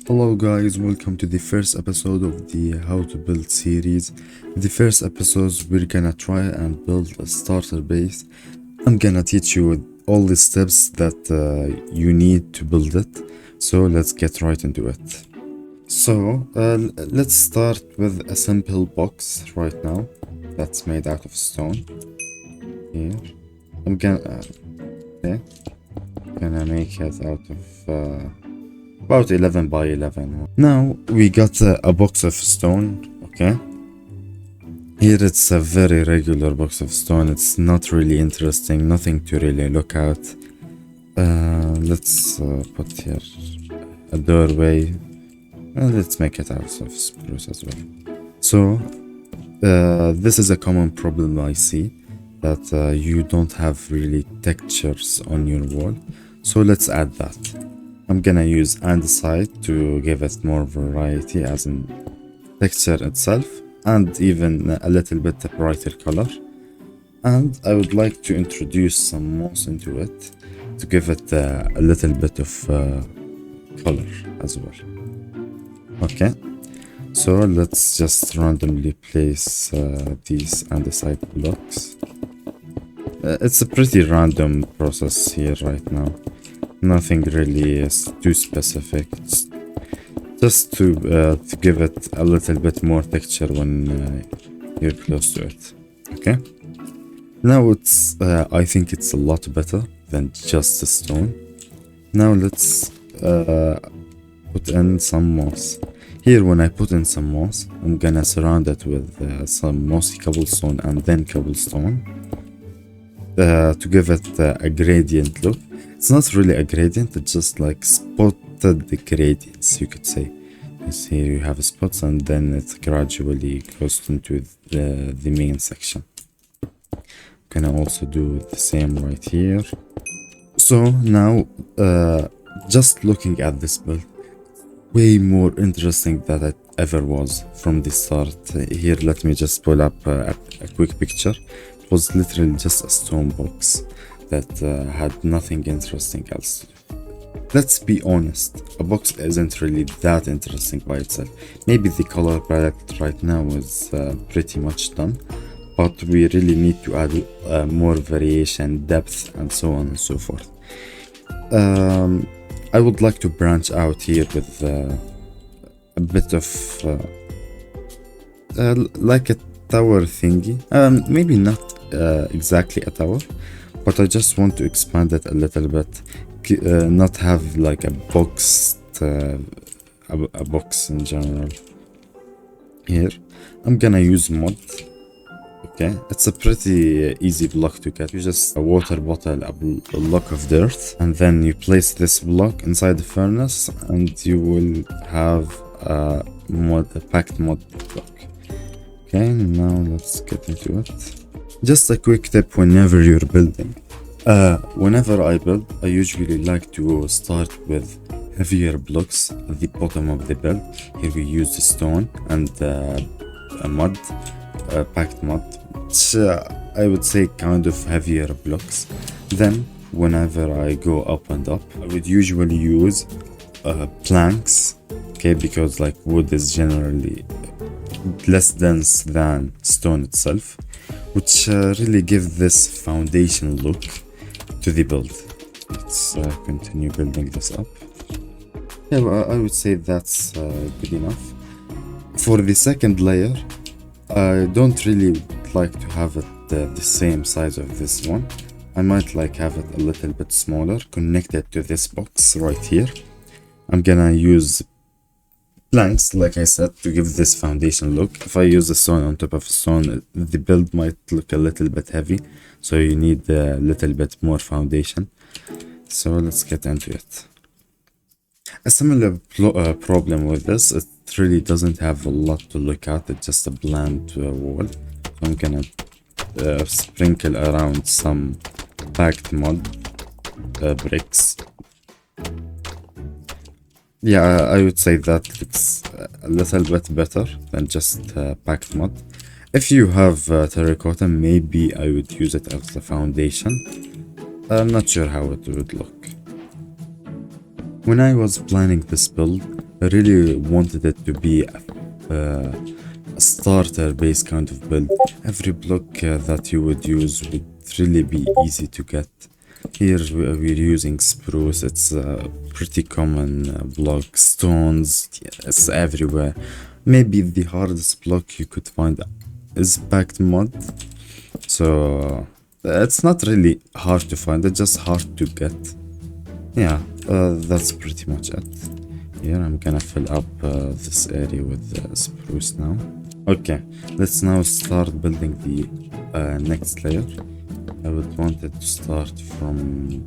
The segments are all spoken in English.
Hello guys, welcome to the first episode of the How to Build series. In the first episodes, we're gonna try and build a starter base. I'm gonna teach you all the steps that you need to build it. So let's get right into it. Let's start with a simple box right now that's made out of stone. Here, I'm gonna make it out of about 11 by 11. Now we got a box of stone, okay? Here it's a very regular box of stone. It's not really interesting, nothing to really look at. Let's put here a doorway. Let's make it out of spruce as well. So, this is a common problem I see, that you don't have really textures on your wall. So let's add that. I'm gonna use andesite to give it more variety as in texture itself and even a little bit brighter color. And I would like to introduce some moss into it to give it a little bit of color as well. Okay, so let's just randomly place these andesite blocks. It's a pretty random process here right now. Nothing really is too specific. It's just to give it a little bit more texture when you're close to it. Okay. Now I think it's a lot better than just a stone. Now let's put in some moss. Here, when I put in some moss, I'm gonna surround it with some mossy cobblestone and then cobblestone to give it a gradient look. It's not really a gradient, it's just like spotted gradients, you could say. Yes, here you have spots and then it gradually goes into the main section. Gonna also do the same right here. So now, just looking at this build, way more interesting than it ever was from the start. Here, let me just pull up a quick picture. It was literally just a stone box that had nothing interesting else to do. Let's be honest, a box isn't really that interesting by itself. Maybe the color palette right now is pretty much done, but we really need to add more variation, depth, and so on and so forth. I would like to branch out here with a bit of like a tower thingy. Maybe not exactly a tower, but I just want to expand it a little bit, not have like a box in general. Here, I'm gonna use mud. Okay, it's a pretty easy block to get. You just a water bottle, a block of dirt, and then you place this block inside the furnace, and you will have a packed mud block. Okay, now let's get into it. Just a quick tip whenever you're building. Whenever I build, I usually like to start with heavier blocks at the bottom of the build. Here we use the stone and a mud, packed mud. Which, I would say kind of heavier blocks. Then, whenever I go up and up, I would usually use planks. Okay, because like wood is generally less dense than stone itself, which really give this foundation look to the build. Let's continue building this up. Yeah, well, I would say that's good enough. For the second layer, I don't really like to have it the same size of this one. I might like have it a little bit smaller, connected to this box right here. I'm gonna use planks, like I said, to give this foundation look. If I use a stone on top of a stone, the build might look a little bit heavy, so you need a little bit more foundation. So let's get into it. A similar problem with this, it really doesn't have a lot to look at, it's just a bland wall. So I'm gonna sprinkle around some packed mud bricks. Yeah, I would say that it's a little bit better than just packed mud. If you have terracotta, maybe I would use it as the foundation. I'm not sure how it would look. When I was planning this build, I really wanted it to be a starter based kind of build. Every block that you would use would really be easy to get. Here we're using spruce, it's a pretty common block. Stones, yeah, it's everywhere. Maybe the hardest block you could find is packed mud. So it's not really hard to find, it's just hard to get. Yeah, that's pretty much it. Here I'm gonna fill up this area with spruce now. Okay, let's now start building the next layer. I would want it to start from...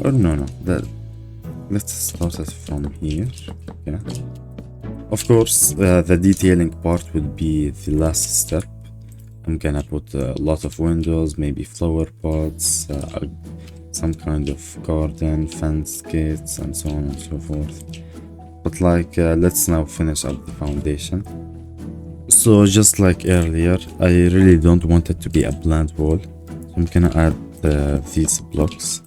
Oh no, let's start it from here. Yeah. Of course, the detailing part would be the last step. I'm gonna put a lot of windows, maybe flower pots, some kind of garden, fence gates, and so on and so forth. But like, let's now finish up the foundation. So just like earlier, I really don't want it to be a bland wall. So I'm gonna add these blocks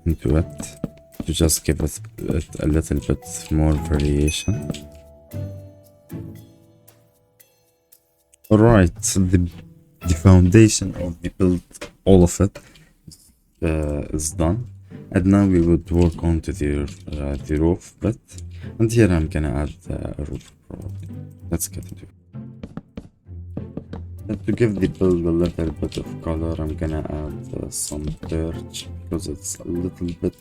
into it to just give it a little bit more variation. Alright, so the foundation of the build, all of it, is done. And now we would work on to the roof bit. And here I'm gonna add a roof probably. Let's get into it. And to give the build a little bit of color, I'm gonna add some birch because it's a little bit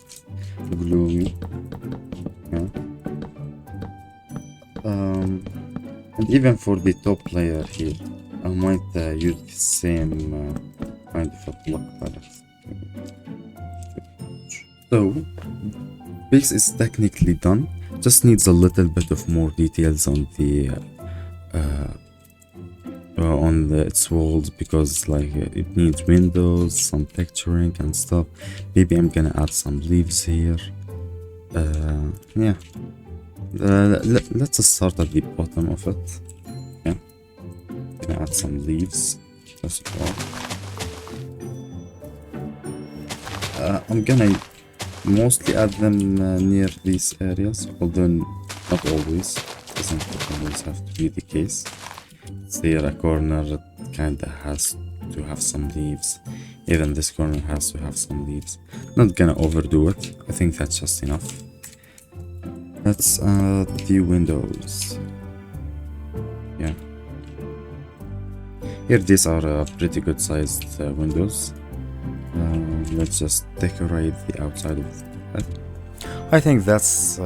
gloomy. Yeah. And even for the top layer here, I might use the same kind of a block palette. So, base is technically done, just needs a little bit of more details on the its walls, because like it needs windows, some texturing and stuff. Maybe I'm gonna add some leaves here. Yeah. Let's start at the bottom of it. Yeah. Gonna add some leaves first of all. I'm gonna mostly add them near these areas, although not always. Doesn't always have to be the case. Here a corner that kinda has to have some leaves. Even this corner has to have some leaves. Not gonna overdo it. I think that's just enough. Let's add the windows. Yeah. Here these are pretty good sized windows. Let's just decorate the outside of it. I think that's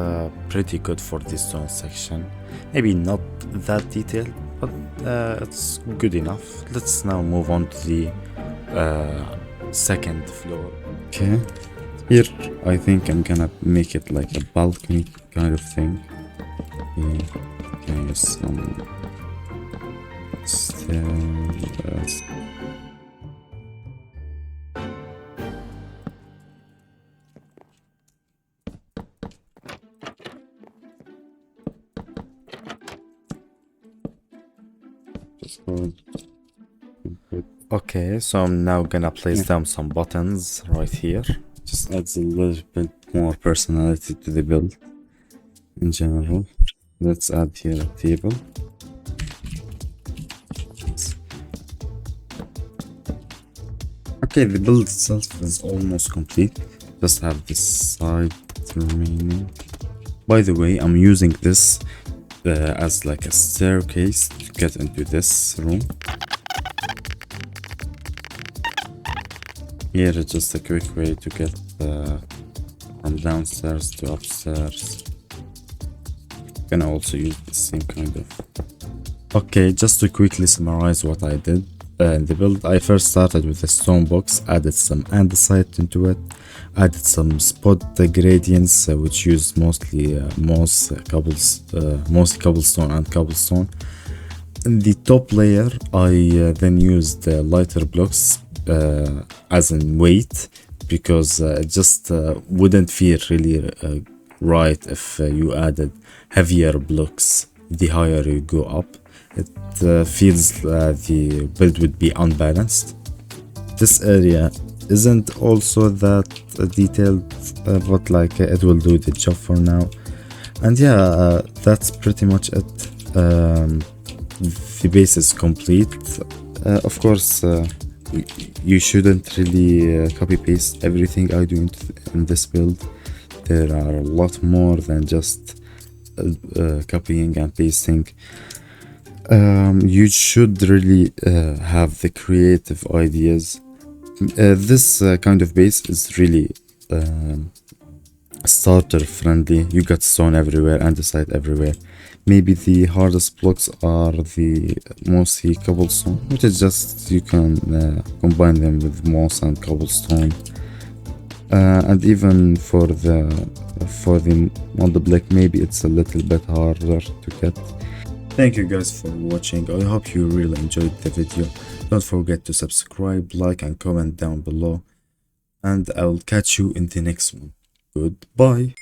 pretty good for this zone section. Maybe not that detailed, but it's good enough. Let's now move on to the second floor. Okay. Here, I think I'm gonna make it like a balcony kind of thing. Okay, some stairs. Okay, so I'm now gonna place down some buttons right here. Just adds a little bit more personality to the build in general. Let's add here a table. Okay, the build itself is almost complete. Just have this side remaining. By the way, I'm using this as like a staircase to get into this room. Here is just a quick way to get from downstairs to upstairs. You can also use the same kind of... Okay, just to quickly summarize what I did in the build. I first started with a stone box, added some andesite into it, added some spot gradients which used mostly mostly cobblestone and cobblestone. In the top layer I then used lighter blocks as in weight, because it just wouldn't feel really right if you added heavier blocks the higher you go up. It feels the build would be unbalanced. This area isn't also that detailed, but like it will do the job for now. And yeah, that's pretty much it. The base is complete. Of course, you shouldn't really copy paste everything I do in this build. There are a lot more than just copying and pasting. You should really have the creative ideas. This kind of base is really starter friendly. You got stone everywhere and the site everywhere. Maybe the hardest blocks are the mossy cobblestone, which is just you can combine them with moss and cobblestone. And even for the mold block, maybe it's a little bit harder to get. Thank you guys for watching. I hope you really enjoyed the video. Don't forget to subscribe, like and comment down below. And I will catch you in the next one. Goodbye.